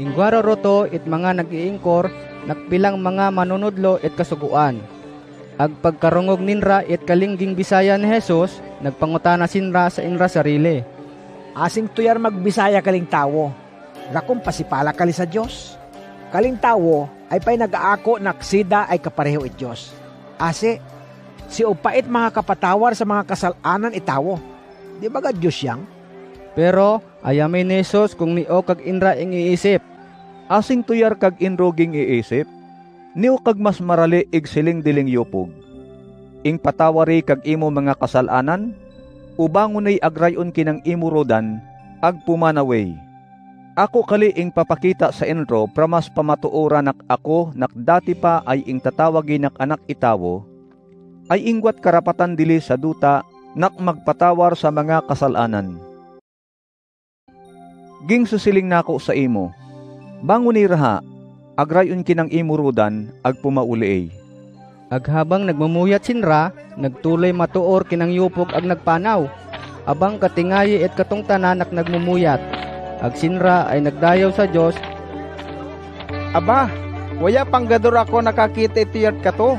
Ingwaro roto it mga nag-iingkor, nakpilang mga manunudlo it kasuguan. Agpagkarungog ninra it kalingging Bisaya ni Jesus, nagpangutana sinra sa inra sarili. Asing tuyar magbisaya kaling tawo, rakom pasipala kali sa Diyos. Kaling tawo ay pa'y nag-aako naksida ay kapareho it Diyos. Ase, si upait mga kapatawar sa mga kasalanan itawo. Di ba ga Diyos yang? Pero ayamay ni Jesus kung nio kag inra ing iisip. Asing tuyar kag inroging iisip, niyo kag mas marali ig siling diling yupog. Ing patawari kag imo mga kasalanan, ubangunay agrayon kinang imo rodan, ag pumanaway. Ako kali ing papakita sa inro pramas pamatuora nak ako nak dati pa ay ing tatawagin nak anak itawo, ay ingwat karapatan dili sa duta nak magpatawar sa mga kasalanan. Ging susiling nako sa imo, bangunay raha, agrayon kinang imo rodan, ag pumauli. Aghabang nagmumuyat sinra, nagtuloy matuor kinang yupog ag nagpanaw. Abang katingayi et katong tananak nagmumuyat. Ag sinra ay nagdayaw sa Diyos. Aba, waya panggador ako nakakita itiyat ka to.